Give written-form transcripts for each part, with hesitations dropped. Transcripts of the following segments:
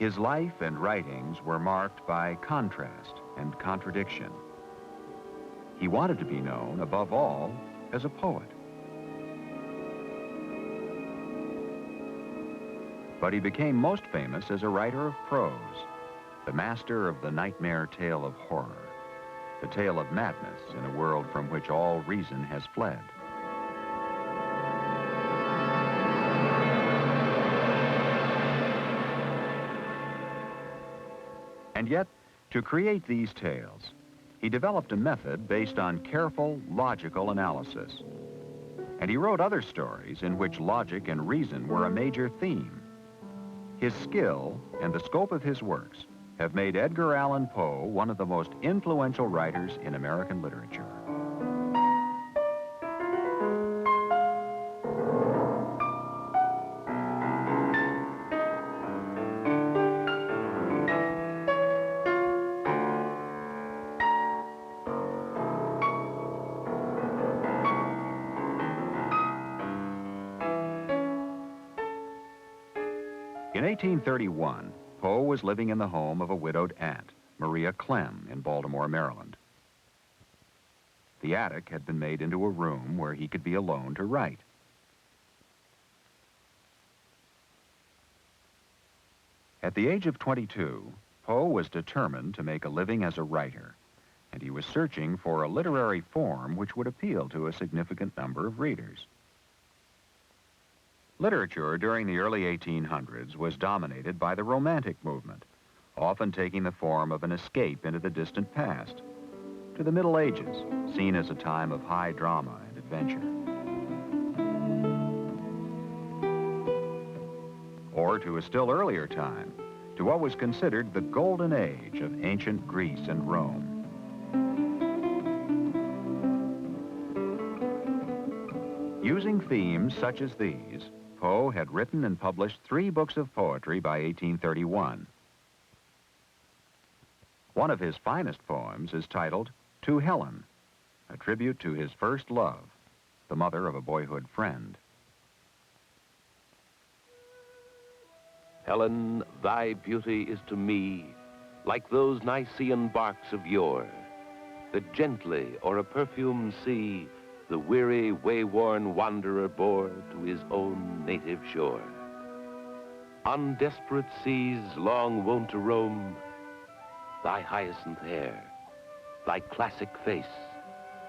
His life and writings were marked by contrast and contradiction. He wanted to be known, above all, as a poet. But he became most famous as a writer of prose, the master of the nightmare tale of horror, the tale of madness in a world from which all reason has fled. And yet, to create these tales, he developed a method based on careful, logical analysis. And he wrote other stories in which logic and reason were a major theme. His skill and the scope of his works have made Edgar Allan Poe one of the most influential writers in American literature. In 1831, Poe was living in the home of a widowed aunt, Maria Clem, in Baltimore, Maryland. The attic had been made into a room where he could be alone to write. At the age of 22, Poe was determined to make a living as a writer, and he was searching for a literary form which would appeal to a significant number of readers. Literature during the early 1800s was dominated by the Romantic movement, often taking the form of an escape into the distant past, to the Middle Ages, seen as a time of high drama and adventure, or to a still earlier time, to what was considered the golden age of ancient Greece and Rome. Using themes such as these, Poe had written and published 3 books of poetry by 1831. One of his finest poems is titled To Helen, a tribute to his first love, the mother of a boyhood friend. Helen, thy beauty is to me like those Nicean barks of yore, that gently o'er a perfumed sea the weary, way-worn wanderer bore to his own native shore. On desperate seas long wont to roam, thy hyacinth hair, thy classic face,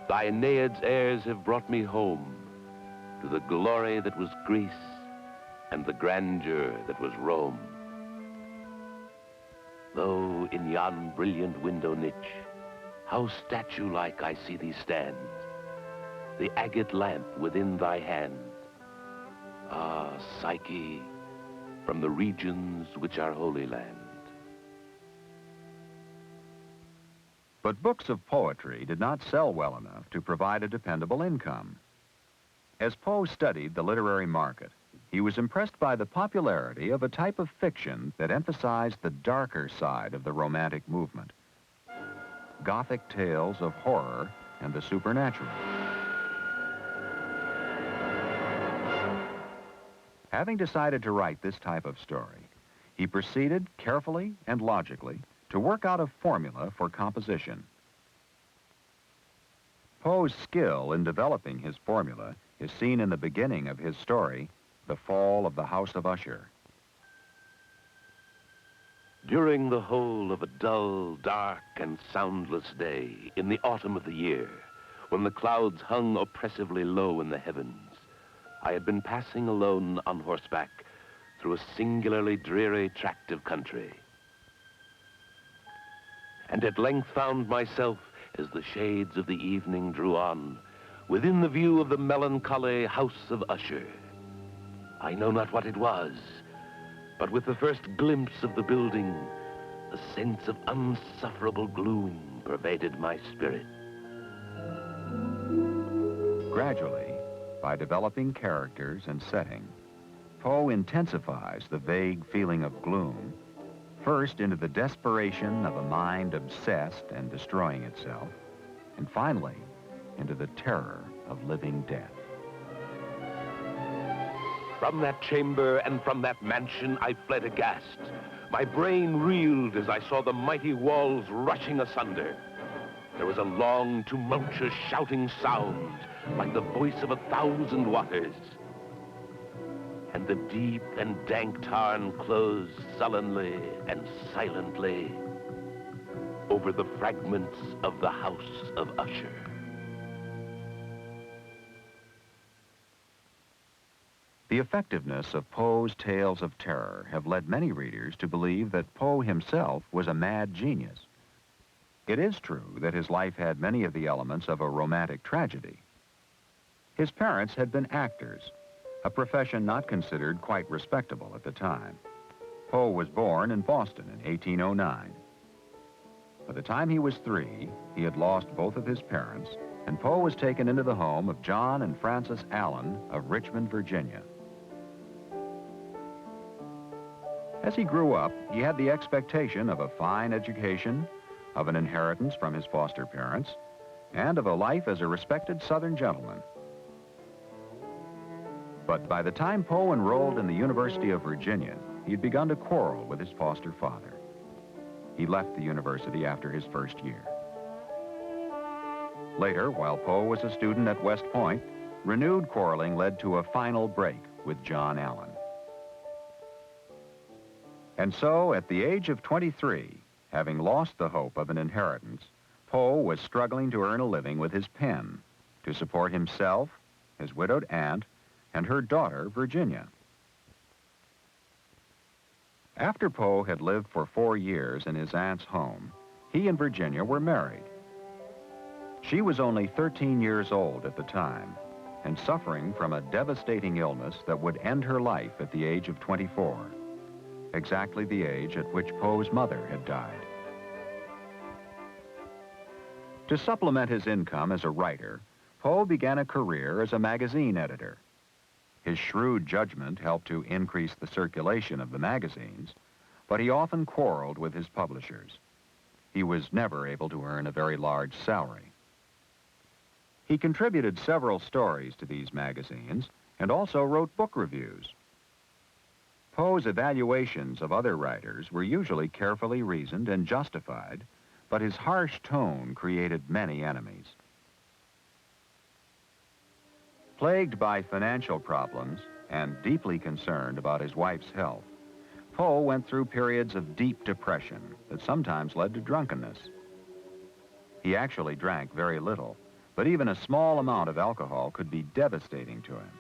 thy Aeneid's airs have brought me home to the glory that was Greece and the grandeur that was Rome. Though in yon brilliant window niche, how statue-like I see thee stand, the agate lamp within thy hand. Ah, Psyche, from the regions which are Holy Land. But books of poetry did not sell well enough to provide a dependable income. As Poe studied the literary market, he was impressed by the popularity of a type of fiction that emphasized the darker side of the Romantic movement, Gothic tales of horror and the supernatural. Having decided to write this type of story, he proceeded carefully and logically to work out a formula for composition. Poe's skill in developing his formula is seen in the beginning of his story, The Fall of the House of Usher. During the whole of a dull, dark, and soundless day in the autumn of the year, when the clouds hung oppressively low in the heavens, I had been passing alone on horseback through a singularly dreary tract of country, and at length found myself, as the shades of the evening drew on, within the view of the melancholy House of Usher. I know not what it was, but with the first glimpse of the building, a sense of unsufferable gloom pervaded my spirit. Gradually, by developing characters and setting, Poe intensifies the vague feeling of gloom, first into the desperation of a mind obsessed and destroying itself, and finally into the terror of living death. From that chamber and from that mansion I fled aghast. My brain reeled as I saw the mighty walls rushing asunder. There was a long, tumultuous shouting sound, like the voice of 1,000 waters. And the deep and dank tarn closed sullenly and silently over the fragments of the house of Usher. The effectiveness of Poe's tales of terror have led many readers to believe that Poe himself was a mad genius. It is true that his life had many of the elements of a romantic tragedy. His parents had been actors, a profession not considered quite respectable at the time. Poe was born in Boston in 1809. By the time he was 3, he had lost both of his parents, and Poe was taken into the home of John and Frances Allen of Richmond, Virginia. As he grew up, he had the expectation of a fine education, of an inheritance from his foster parents, and of a life as a respected Southern gentleman. But by the time Poe enrolled in the University of Virginia, he had begun to quarrel with his foster father. He left the university after his first year. Later, while Poe was a student at West Point, renewed quarreling led to a final break with John Allen. And so, at the age of 23, having lost the hope of an inheritance, Poe was struggling to earn a living with his pen to support himself, his widowed aunt, and her daughter, Virginia. After Poe had lived for 4 years in his aunt's home, he and Virginia were married. She was only 13 years old at the time and suffering from a devastating illness that would end her life at the age of 24, exactly the age at which Poe's mother had died. To supplement his income as a writer, Poe began a career as a magazine editor. His shrewd judgment helped to increase the circulation of the magazines, but he often quarreled with his publishers. He was never able to earn a very large salary. He contributed several stories to these magazines and also wrote book reviews. Poe's evaluations of other writers were usually carefully reasoned and justified, but his harsh tone created many enemies. Plagued by financial problems and deeply concerned about his wife's health, Poe went through periods of deep depression that sometimes led to drunkenness. He actually drank very little, but even a small amount of alcohol could be devastating to him.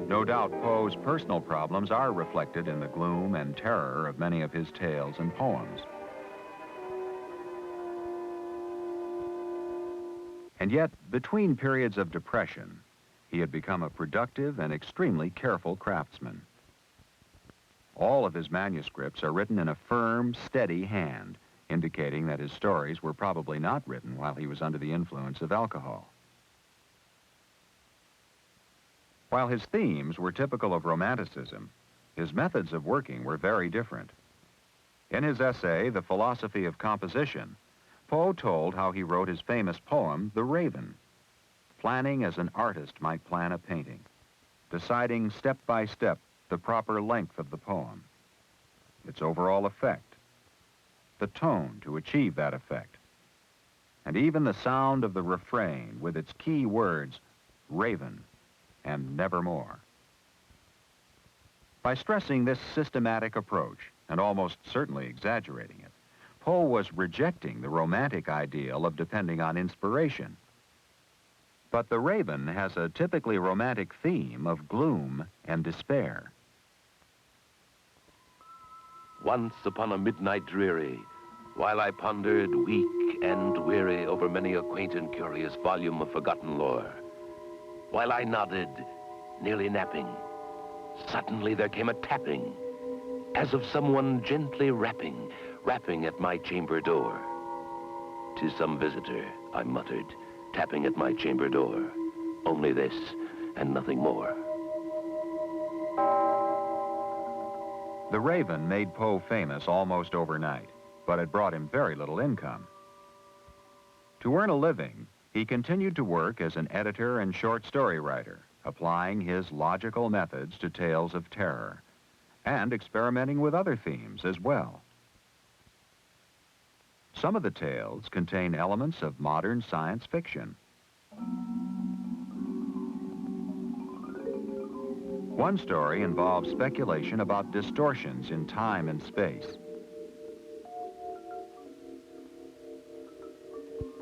No doubt Poe's personal problems are reflected in the gloom and terror of many of his tales and poems. And yet, between periods of depression, he had become a productive and extremely careful craftsman. All of his manuscripts are written in a firm, steady hand, indicating that his stories were probably not written while he was under the influence of alcohol. While his themes were typical of Romanticism, his methods of working were very different. In his essay, The Philosophy of Composition, Poe told how he wrote his famous poem, The Raven, planning as an artist might plan a painting, deciding step by step the proper length of the poem, its overall effect, the tone to achieve that effect, and even the sound of the refrain with its key words, raven and nevermore. By stressing this systematic approach, and almost certainly exaggerating it, Poe was rejecting the romantic ideal of depending on inspiration. But The Raven has a typically romantic theme of gloom and despair. Once upon a midnight dreary, while I pondered weak and weary over many a quaint and curious volume of forgotten lore, while I nodded, nearly napping, suddenly there came a tapping, as of someone gently rapping at my chamber door. "'Tis some visitor," I muttered, tapping at my chamber door. Only this, and nothing more. The Raven made Poe famous almost overnight, but it brought him very little income. To earn a living, He continued to work as an editor and short story writer, applying his logical methods to tales of terror, and experimenting with other themes as well. Some of the tales contain elements of modern science fiction. One story involves speculation about distortions in time and space.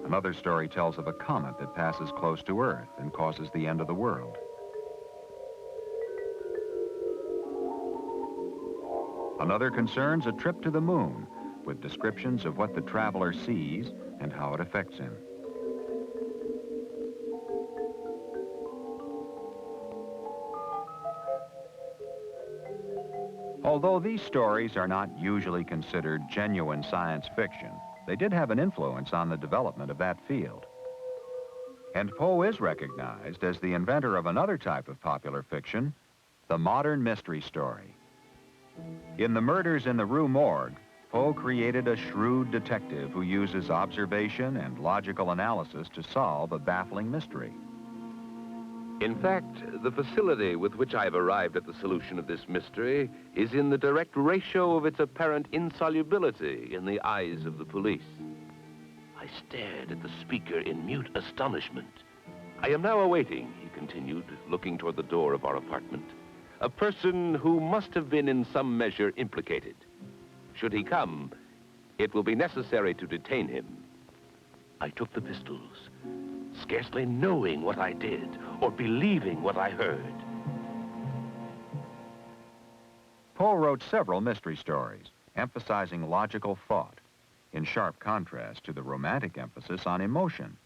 Another story tells of a comet that passes close to Earth and causes the end of the world. Another concerns a trip to the moon, with descriptions of what the traveler sees and how it affects him. Although these stories are not usually considered genuine science fiction, they did have an influence on the development of that field. And Poe is recognized as the inventor of another type of popular fiction, the modern mystery story. In The Murders in the Rue Morgue, Poe created a shrewd detective who uses observation and logical analysis to solve a baffling mystery. In fact, the facility with which I've arrived at the solution of this mystery is in the direct ratio of its apparent insolubility in the eyes of the police. I stared at the speaker in mute astonishment. I am now awaiting, he continued, looking toward the door of our apartment, a person who must have been in some measure implicated. Should he come, it will be necessary to detain him. I took the pistols, scarcely knowing what I did or believing what I heard. Poe wrote several mystery stories, emphasizing logical thought, in sharp contrast to the romantic emphasis on emotion.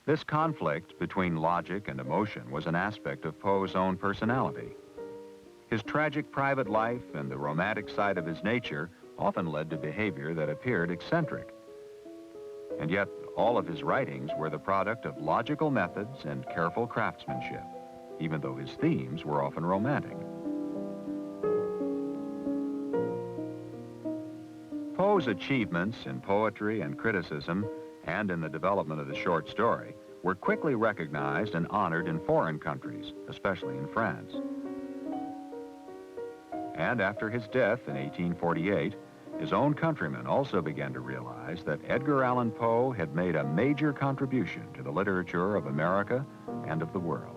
This conflict between logic and emotion was an aspect of Poe's own personality. His tragic private life and the romantic side of his nature often led to behavior that appeared eccentric. And yet, all of his writings were the product of logical methods and careful craftsmanship, even though his themes were often romantic. Poe's achievements in poetry and criticism, and in the development of the short story, were quickly recognized and honored in foreign countries, especially in France. And after his death in 1848, his own countrymen also began to realize that Edgar Allan Poe had made a major contribution to the literature of America and of the world.